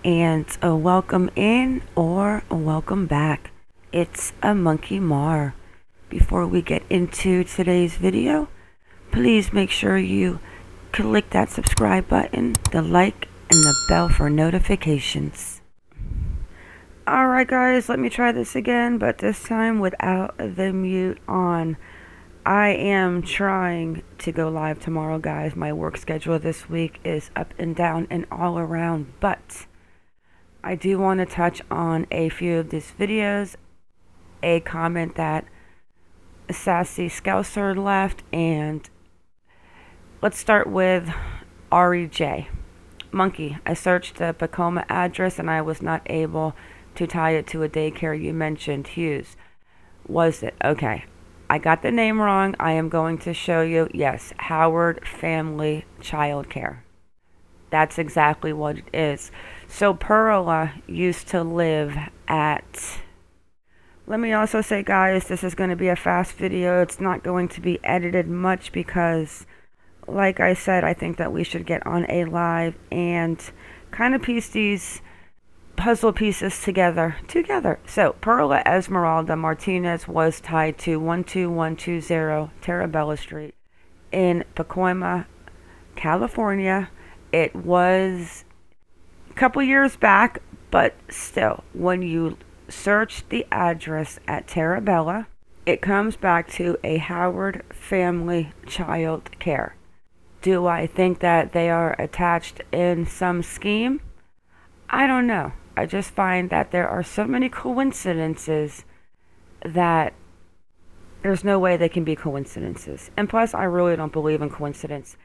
and a welcome in or a welcome back. It's a Monkey Mar. Before we get into today's video, please make sure you click that subscribe button, the like, and the bell for notifications. Alright guys, let me try this again, but this time without the mute on. I am trying to go live tomorrow, guys. My work schedule this week is up and down and all around, but I do want to touch on a few of these videos, a comment that Sassy Scouser left, and let's start with REJ. Monkey, I searched the Tacoma address and I was not able to tie it to a daycare you mentioned. Hughes. Was it? Okay. I got the name wrong. I am going to show you. Yes, Howard Family Child Care. That's exactly what it is. So Perla used to live at... Let me also say, guys, this is going to be a fast video. It's not going to be edited much because, like I said, I think that we should get on a live and kind of piece these puzzle pieces together. So Perla Esmeralda Martinez was tied to 12120 Terabella Street in Pacoima, California. It was a couple years back, but still, when you search the address at Terabella, it comes back to a Howard Family Child Care. Do I think that they are attached in some scheme? I don't know. I just find that there are so many coincidences that there's no way they can be coincidences. And plus, I really don't believe in coincidence.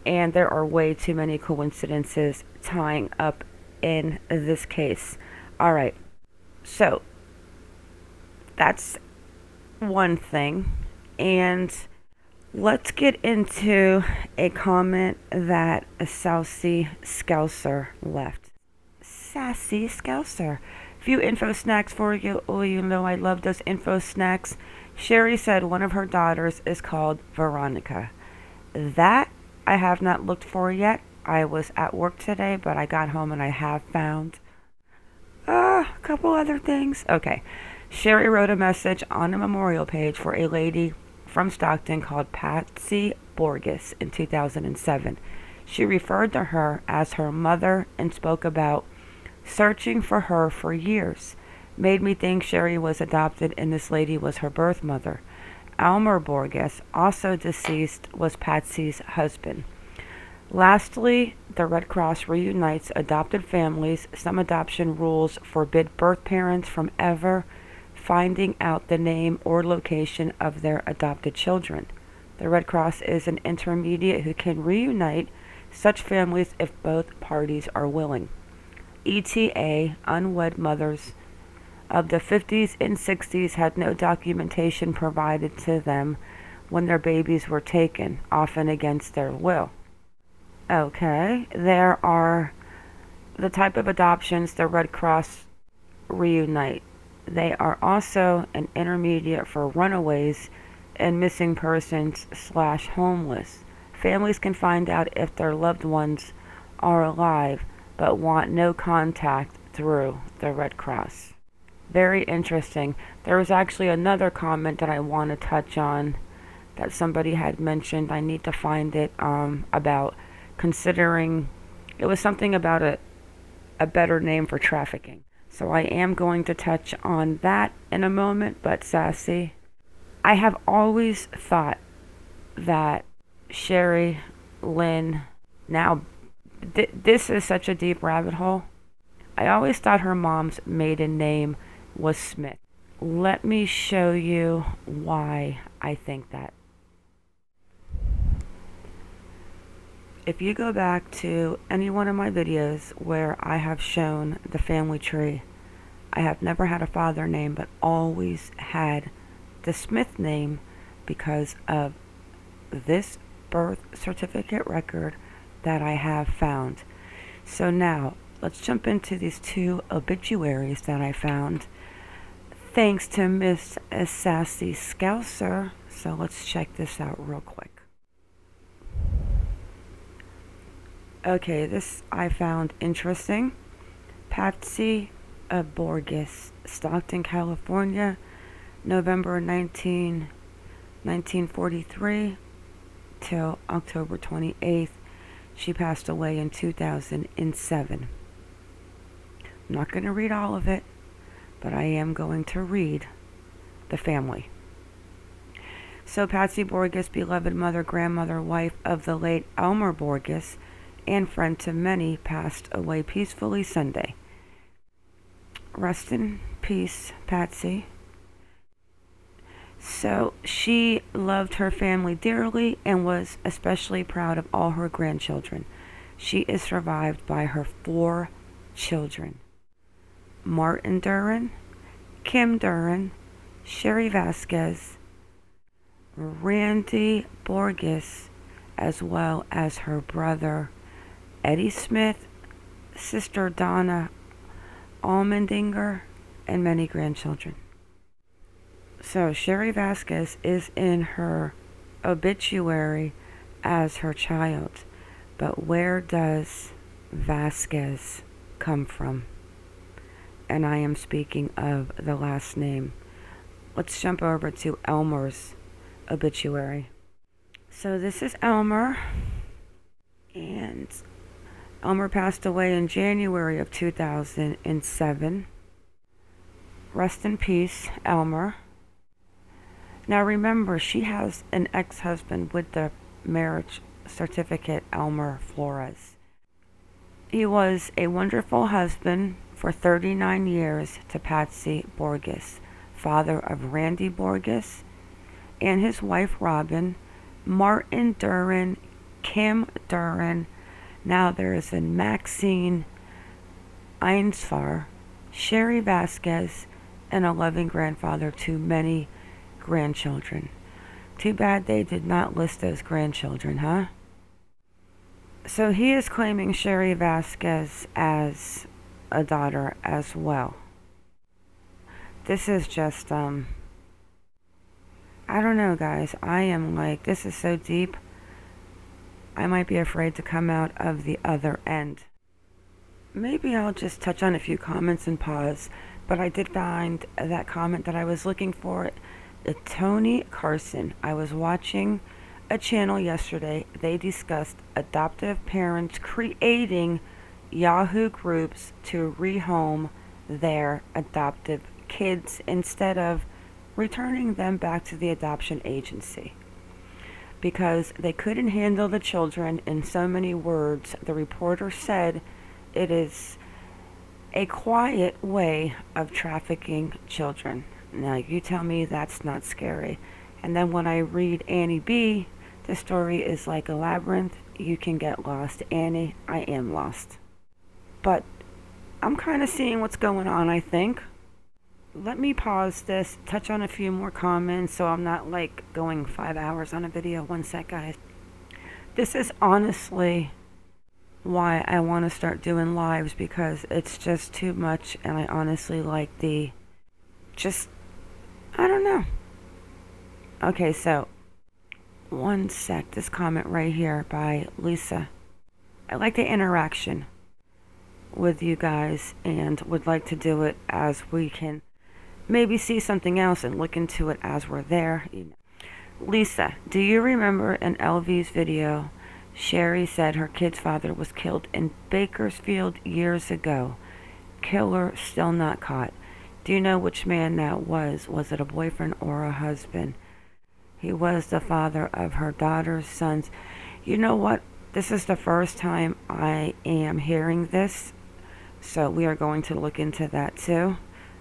And there are way too many coincidences tying up in this case. All right. So, that's one thing. And let's get into a comment that a Sassy Scouser left. Sassy Scouser. Few info snacks for you. Oh, you know I love those info snacks. Cherrie said one of her daughters is called Veronica. That I have not looked for yet. I was at work today, but I got home and I have found a couple other things. Okay. Cherrie wrote a message on a memorial page for a lady from Stockton called Patsy Borges in 2007. She referred to her as her mother and spoke about searching for her for years. Made me think Cherrie was adopted and this lady was her birth mother. Elmer Borges, also deceased, was Patsy's husband. Lastly, the Red Cross reunites adopted families. Some adoption rules forbid birth parents from ever finding out the name or location of their adopted children. The Red Cross is an intermediate who can reunite such families if both parties are willing. ETA, unwed mothers of the 50s and 60s had no documentation provided to them when their babies were taken, often against their will. Okay, there are the type of adoptions the Red Cross reunite. They are also an intermediate for runaways and missing persons / homeless. Families can find out if their loved ones are alive, but want no contact through the Red Cross. Very interesting. There was actually another comment that I want to touch on that somebody had mentioned. I need to find it about considering, it was something about a better name for trafficking. So I am going to touch on that in a moment, but Sassy, I have always thought that Cherrie, Lynn, now this is such a deep rabbit hole. I always thought her mom's maiden name was Smith. Let me show you why I think that. If you go back to any one of my videos where I have shown the family tree, I have never had a father name, but always had the Smith name because of this birth certificate record that I have found. So now, let's jump into these two obituaries that I found thanks to Miss Sassy Scouser. So let's check this out real quick. Okay, this I found interesting. Patsy Borges, Stockton, California, November 1943 till October 28th. She passed away in 2007. I'm not going to read all of it, but I am going to read the family. So Patsy Borges, beloved mother, grandmother, wife of the late Elmer Borges, and friend to many, passed away peacefully Sunday. Rest in peace, Patsy. So she loved her family dearly and was especially proud of all her grandchildren. She is survived by her 4 children: Martin Duran, Kim Duran, Cherrie Vasquez, Randy Borges, as well as her brother Eddie Smith, sister Donna Almendinger, and many grandchildren. So Cherrie Vasquez is in her obituary as her child. But where does Vasquez come from? And I am speaking of the last name. Let's jump over to Elmer's obituary. So this is Elmer. And Elmer passed away in January of 2007. Rest in peace, Elmer. Now remember, she has an ex-husband with the marriage certificate, Elmer Flores. He was a wonderful husband for 39 years to Patsy Borges, father of Randy Borges, and his wife Robin, Martin Duran, Kim Duran. Now there is a Maxine Einsfar, Cherrie Vasquez, and a loving grandfather to many grandchildren. Too bad they did not list those grandchildren, huh? So he is claiming Cherrie Vasquez as a daughter as well. This is just, I don't know, guys. I am like, this is so deep. I might be afraid to come out of the other end. Maybe I'll just touch on a few comments and pause. But I did find that comment that I was looking for. Tony Carson. I was watching a channel yesterday. They discussed adoptive parents creating Yahoo groups to rehome their adoptive kids instead of returning them back to the adoption agency. Because they couldn't handle the children. In so many words, the reporter said it is a quiet way of trafficking children. Now, you tell me that's not scary. And then when I read Annie B., the story is like a labyrinth. You can get lost. Annie, I am lost. But I'm kind of seeing what's going on, I think. Let me pause this, touch on a few more comments so I'm not like going 5 hours on a video. 1 sec, guys. This is honestly why I want to start doing lives, because it's just too much, and I honestly like I don't know. Okay, so 1 sec, this comment right here by Lisa. I like the interaction with you guys and would like to do it as we can maybe see something else and look into it as we're there. Lisa, do you remember in LV's video, Cherrie said her kid's father was killed in Bakersfield years ago. Killer still not caught. Do you know which man that was? Was it a boyfriend or a husband? He was the father of her daughter's sons. You know what? This is the first time I am hearing this. So we are going to look into that too.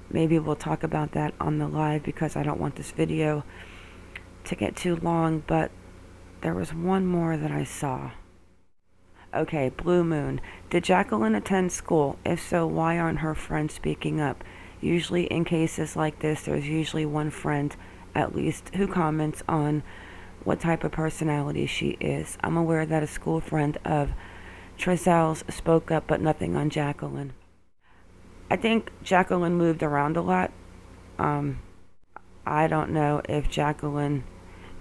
Maybe we'll talk about that on the live because I don't want this video to get too long. But there was one more that I saw. Okay, Blue Moon. Did Jacqueline attend school? If so, why aren't her friends speaking up? Usually in cases like this, there's usually one friend at least who comments on what type of personality she is. I'm aware that a school friend of Trezelle's spoke up, but nothing on Jacqueline. I think Jacqueline moved around a lot. I don't know if Jacqueline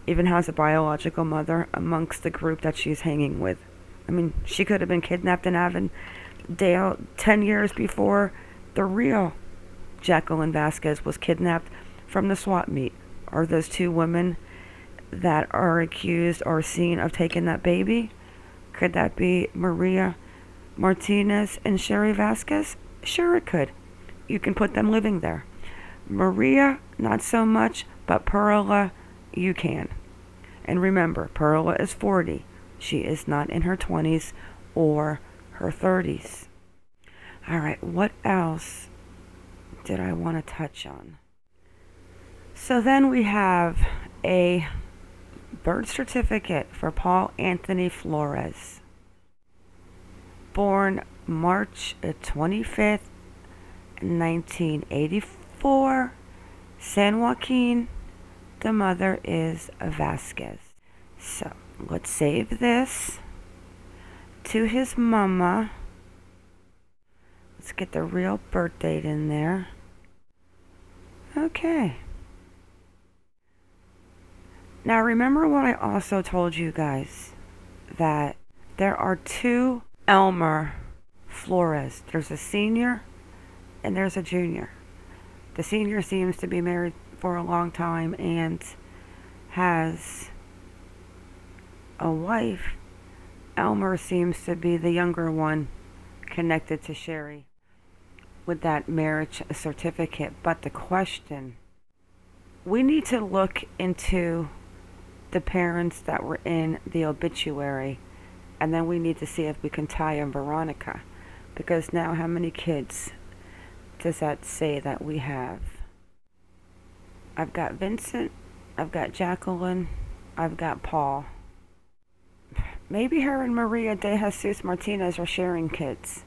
even has a biological mother amongst the group that she's hanging with. I mean, she could have been kidnapped and having Dale 10 years before the real Jacqueline Vasquez was kidnapped from the swap meet. Are those two women that are accused or seen of taking that baby? Could that be Maria Martinez and Cherrie Vasquez? Sure, it could. You can put them living there. Maria, not so much, but Perla, you can. And remember, Perla is 40. She is not in her 20s or her 30s. All right, what else did I want to touch on? So then we have a birth certificate for Paul Anthony Flores. Born March 25th, 1984, San Joaquin. The mother is Vasquez. So let's save this to his mama. Let's get the real birth date in there. Okay. Now remember what I also told you guys, that there are two Elmer Flores. There's a senior and there's a junior. The senior seems to be married for a long time and has a wife. Elmer seems to be the younger one connected to Cherrie with that marriage certificate. But the question, we need to look into the parents that were in the obituary, and then we need to see if we can tie in Veronica, because now how many kids does that say that we have? I've got Vincent, I've got Jacqueline, I've got Paul. Maybe her and Maria de Jesus Martinez are sharing kids.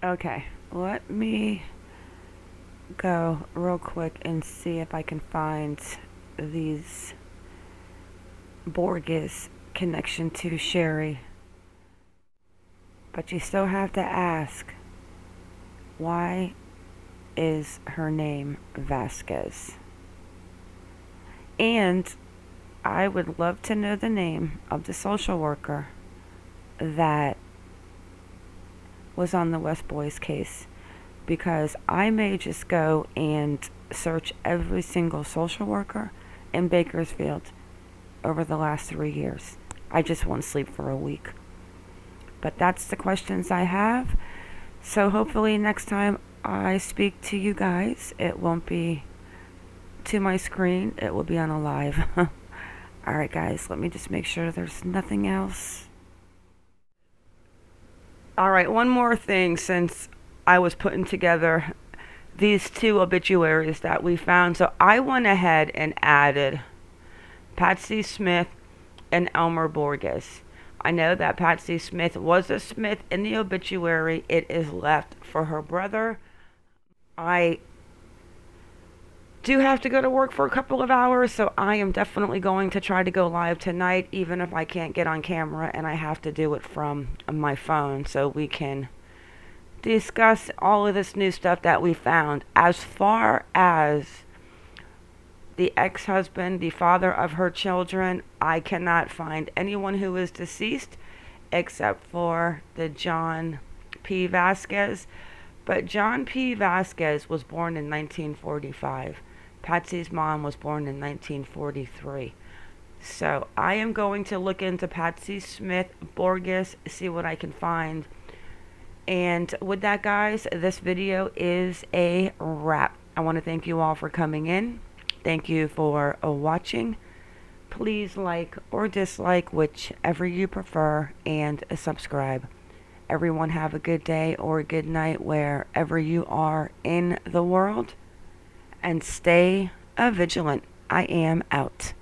Okay, let me go real quick and see if I can find these Borges connection to Cherrie. But you still have to ask, why is her name Vasquez? And I would love to know the name of the social worker that was on the West Boys case, because I may just go and search every single social worker in Bakersfield over the last 3 years. I just won't sleep for a week. But that's the questions I have. So hopefully next time I speak to you guys, it won't be to my screen. It will be on a live. Alright guys, let me just make sure there's nothing else. Alright, one more thing, since I was putting together these two obituaries that we found. So I went ahead and added Patsy Smith and Elmer Borges. I know that Patsy Smith was a Smith in the obituary. It is left for her brother. I do have to go to work for a couple of hours, so I am definitely going to try to go live tonight, even if I can't get on camera and I have to do it from my phone, so we can discuss all of this new stuff that we found. As far as the ex-husband, the father of her children, I cannot find anyone who is deceased except for the John P. Vasquez. But John P. Vasquez was born in 1945. Patsy's mom was born in 1943. So I am going to look into Patsy Smith Borges, see what I can find. And with that, guys, this video is a wrap. I want to thank you all for coming in. Thank you for watching. Please like or dislike, whichever you prefer, and subscribe. Everyone have a good day or a good night wherever you are in the world. And stay vigilant. I am out.